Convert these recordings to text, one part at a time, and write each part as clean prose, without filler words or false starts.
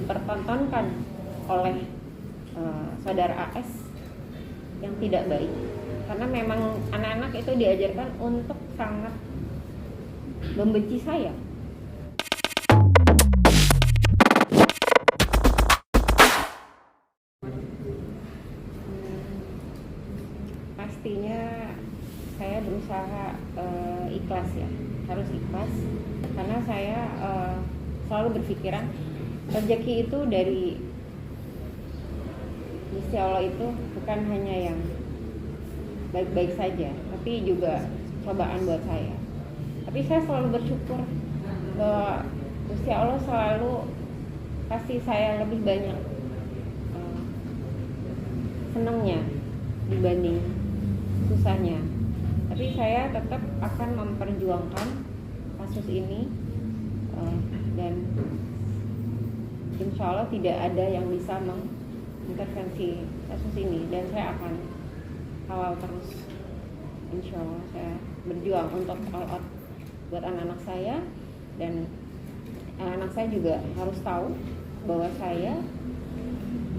dipertontonkan oleh saudara AS yang tidak baik, karena memang anak-anak itu diajarkan untuk sangat membenci saya. Pastinya saya berusaha ikhlas ya, harus ikhlas, karena saya selalu berpikiran rezeki itu dari Gusti Allah, itu bukan hanya yang baik-baik saja, tapi juga cobaan buat saya. Tapi saya selalu bersyukur bahwa Gusti Allah selalu kasih saya lebih banyak senangnya dibanding susahnya. Tapi saya tetap akan memperjuangkan kasus ini, dan insya Allah tidak ada yang bisa mengintervensi kasus ini, dan saya akan kawal terus. Insya Allah saya berjuang untuk all out buat anak-anak saya, dan anak saya juga harus tahu bahwa saya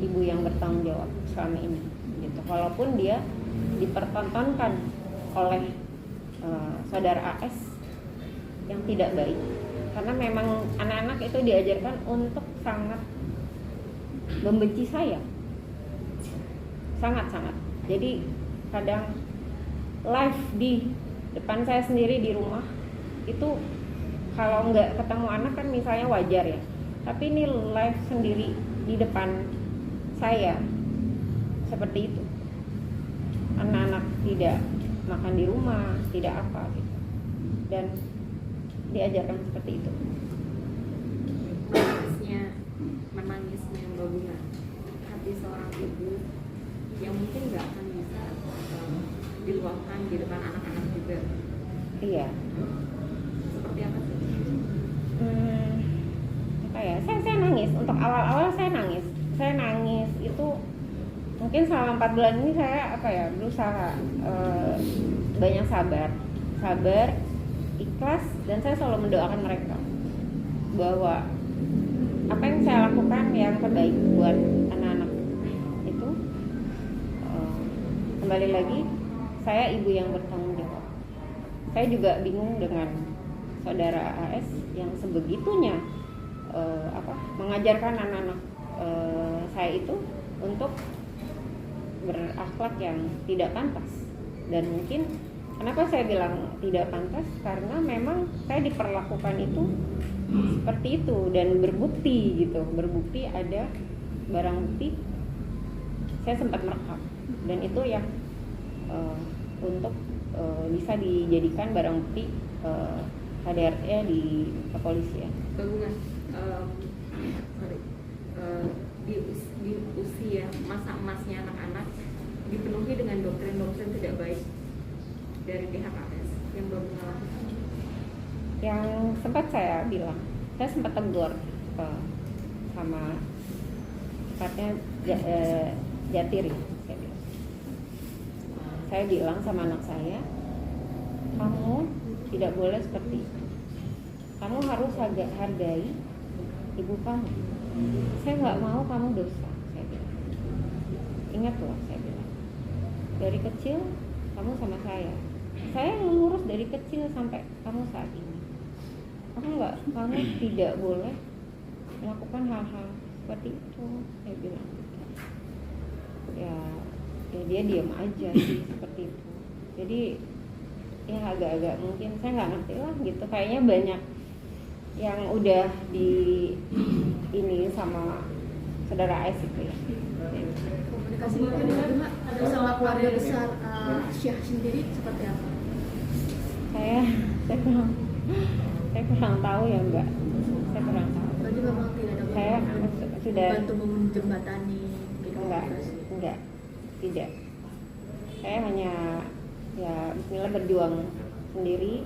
ibu yang bertanggung jawab selama ini gitu. Walaupun dia dipertontonkan oleh saudara AS yang tidak baik, karena memang anak-anak itu diajarkan untuk sangat membenci saya, sangat-sangat. Jadi kadang live di depan saya sendiri di rumah itu, kalau nggak ketemu anak kan misalnya wajar ya, tapi ini live sendiri di depan saya seperti itu. Anak-anak tidak makan di rumah, tidak apa gitu, dan diajarkan seperti itu. Menangisnya Mbak Bunga, hati seorang ibu yang mungkin nggak akan bisa diluapkan di depan anak-anak juga. Iya. Seperti apa sih? Apa ya? Saya nangis. Untuk awal-awal saya nangis itu mungkin selama 4 bulan ini saya berusaha banyak sabar, ikhlas, dan saya selalu mendoakan mereka bahwa apa yang saya lakukan yang terbaik buat anak-anak itu. Kembali lagi, saya ibu yang bertanggung jawab. Saya juga bingung dengan saudara AS yang sebegitunya mengajarkan anak-anak saya itu untuk berakhlak yang tidak pantas. Dan mungkin kenapa saya bilang tidak pantas, karena memang saya diperlakukan itu seperti itu, dan berbukti ada barang bukti. Saya sempat merekam, dan itu yang untuk bisa dijadikan barang bukti KDRT di kepolisian. Bangunan di usia masa emasnya anak-anak dipenuhi dengan doktrin-doktrin tidak baik dari pihak AS yang belum melakukan. Yang sempat saya bilang, saya sempat tegur sama tepatnya Jatiri. Saya bilang sama anak saya, kamu tidak boleh seperti itu. Kamu harus hargai ibu kamu. Saya nggak mau kamu dosa, saya bilang. Ingat loh, saya bilang. Dari kecil kamu sama saya ngurus dari kecil sampai kamu saat ini. Kamu tidak boleh melakukan hal-hal seperti itu, saya bilang. Ya dia diam aja sih seperti itu. Jadi ya agak-agak mungkin saya nggak ngerti lah gitu. Kayaknya banyak yang udah di ini sama saudara AS itu ya. Komunikasi dengan sama keluarga besar Syah sendiri seperti apa? Saya kurang tahu ya Mbak. Saya kurang tahu. Berarti memang tidak ada Saya sudah membantu menjembatani gitu. Enggak, tidak. Saya hanya ya bismillah berjuang sendiri.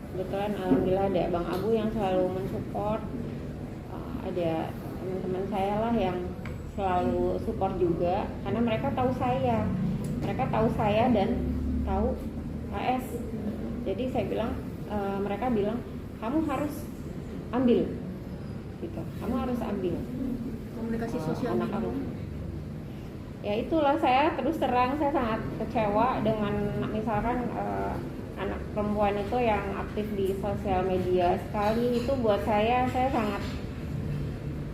Kebetulan alhamdulillah ada Bang Abu yang selalu mensupport, ada teman-teman saya lah yang selalu support juga, karena mereka tahu saya dan tahu AS. Jadi saya bilang, mereka bilang kamu harus ambil gitu, kamu harus ambil. komunikasi sosial anak media. kamu. Ya itulah, saya terus terang saya sangat kecewa dengan misalkan anak perempuan itu yang aktif di sosial media. Sekali itu buat saya sangat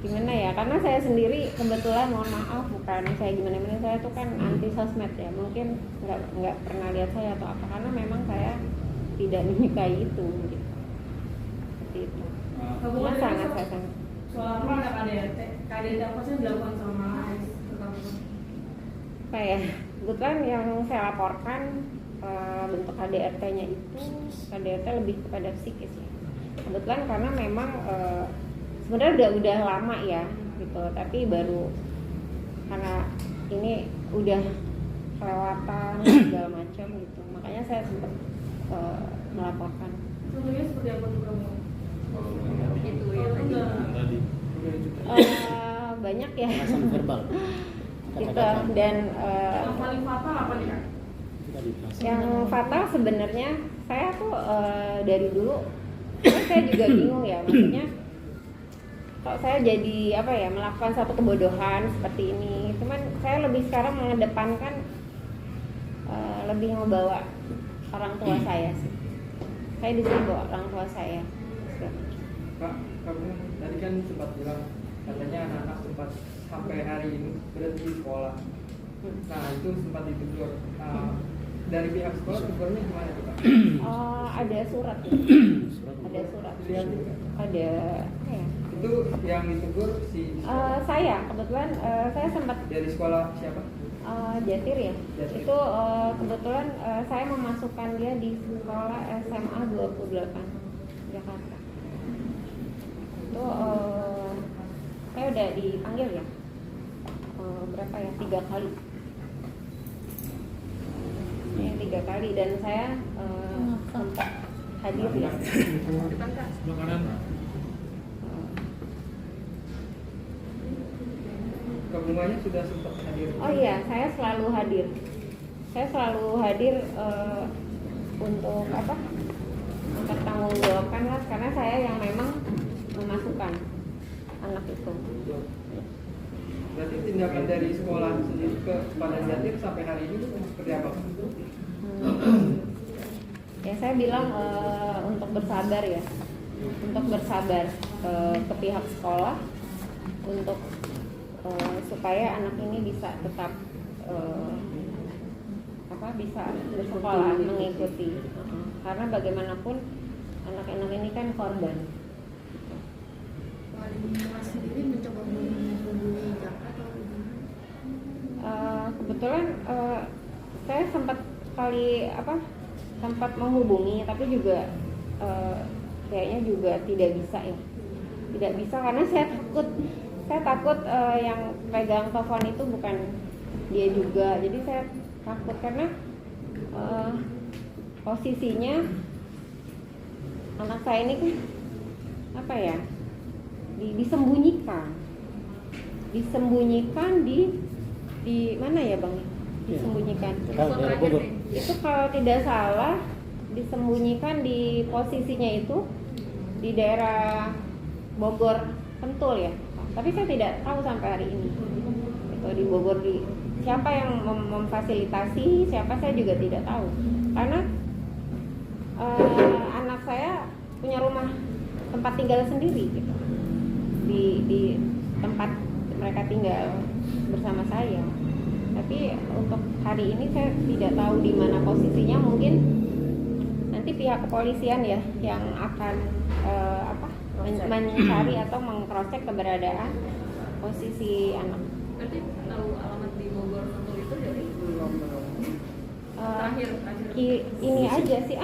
gimana ya, karena saya sendiri kebetulan, mohon maaf, bukan saya gimana-gimana, saya tuh kan anti sosmed ya, mungkin nggak pernah lihat saya atau apa, karena memang saya tidak menyukai itu gitu. Seperti itu. Cuma sangat saya sangat soal apa ada KDRT apa sih yang dilakukan sama AS ke kamu? apa ya, kebetulan yang saya laporkan bentuk KDRT-nya itu KDRT lebih kepada psikis ya. Kebetulan karena memang sebenarnya udah lama ya gitu, tapi baru karena ini udah kelewatan segala macam gitu, makanya saya sempat melaporkan. Contohnya seperti apa tuh kamu? Itu ya tadi. Banyak ya kekerasan verbal. gitu, dan Yang paling fatal apa nih Kak? yang fatal sebenarnya saya tuh dari dulu saya juga bingung ya, maksudnya kok saya jadi apa ya, melakukan satu kebodohan seperti ini. Cuman saya lebih sekarang mengedepankan lebih membawa orang tua saya sih. Saya disuruh bawa orang tua saya. Kak, kamu tadi kan sempat bilang katanya anak-anak sempat sampai hari ini berhenti sekolah. Nah itu sempat ditegur. Dari pihak sekolah tegurnya gimana tuh Kak? Ada surat ya. Ada surat. Dilihatin nggak? Ada apa ya? Itu yang ditegur si Saya kebetulan saya sempat dari sekolah siapa? Jatir ya. Jatir. Itu kebetulan saya memasukkan dia di sekolah SMA 28 Jakarta. Itu saya udah dipanggil ya. Berapa ya? 3 kali. Ini 3 kali, dan saya sempat hadir ya. Depan Kak. Kebunganya sudah sempat hadir. Oh iya, saya selalu hadir. Saya selalu hadir untuk apa? Mempertanggungjawabkan lah, karena saya yang memang memasukkan anak itu. Berarti tindakan dari sekolah sendiri kepada Jatir sampai hari ini seperti apa? Ya saya bilang untuk bersabar ya, untuk bersabar ke pihak sekolah untuk supaya anak ini bisa tetap bisa bersekolah, mengikuti. Karena bagaimanapun anak-anak ini kan korban. Mas sendiri mencoba menghubungi Jaka atau gimana? Kebetulan saya sempat menghubungi, tapi juga kayaknya juga tidak bisa ya, tidak bisa karena saya takut yang pegang telepon itu bukan dia juga, jadi saya takut karena posisinya anak saya ini kan apa ya, disembunyikan di mana ya Bang? Disembunyikan. Itu kalau tidak salah disembunyikan di posisinya itu di daerah Bogor Sentul ya. Tapi saya tidak tahu sampai hari ini. Itu di Bogor, siapa yang memfasilitasi, siapa saya juga tidak tahu. Karena anak saya punya rumah tempat tinggal sendiri gitu. Di tempat mereka tinggal bersama saya. Tapi untuk hari ini saya tidak tahu di mana posisinya. Mungkin nanti pihak kepolisian ya yang akan mencari atau mengcross-check keberadaan posisi anak. Berarti tahu alamat di Bogor Sentul itu dari terakhir Ini aja sih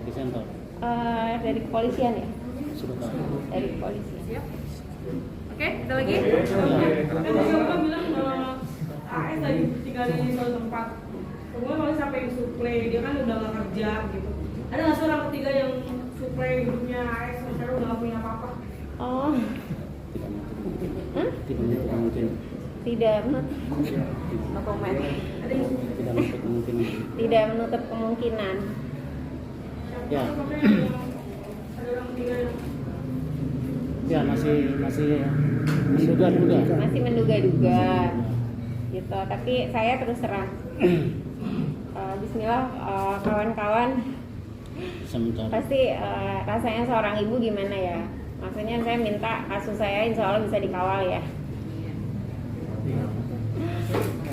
Di Sentul. dari kepolisian ya. Sudah tahu. Dari kepolisian. siap. Oke, kita lagi. Kan Bapak bilang AS lagi tinggal di suatu tempat. Kemudian kalau sampai suplai, dia kan udah gak kerja gitu. Ada nggak seorang ketiga yang suplai hidupnya AS sekarang udah gak punya apa-apa? Oh, Tidak menutup kemungkinan. tidak menutup no comment. Tidak menutup kemungkinan. Tidak menutup kemungkinan. Ya. Ada orang ketiga yang Ya masih Menduga-duga. masih menduga-duga gitu. Tapi saya terus terang, Bismillah, kawan-kawan, Sementara. pasti rasanya seorang ibu gimana ya. Maksudnya saya minta kasus saya insya Allah bisa dikawal ya.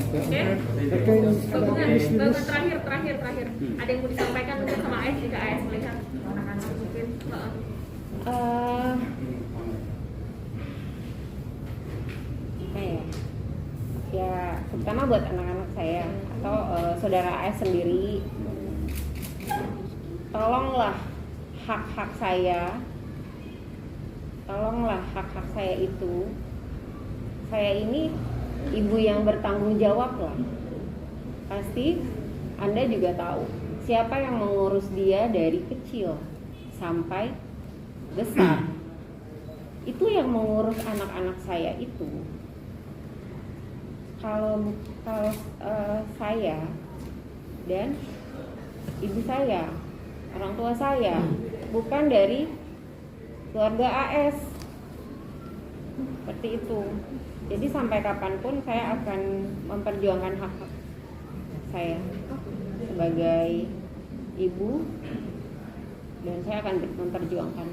Oke. Bapak terakhir. Ada yang mau disampaikan mungkin sama AS jika AS melihat anak-anak mungkin. Apa ya? Ya terutama buat anak-anak saya atau saudara AS sendiri, tolonglah hak-hak saya itu, saya ini ibu yang bertanggung jawab lah. Pasti Anda juga tahu siapa yang mengurus dia dari kecil sampai besar. Itu yang mengurus anak-anak saya itu. Kalau saya dan ibu saya, orang tua saya, bukan dari keluarga AS. Seperti itu. Jadi sampai kapanpun saya akan memperjuangkan hak saya sebagai ibu, dan saya akan memperjuangkan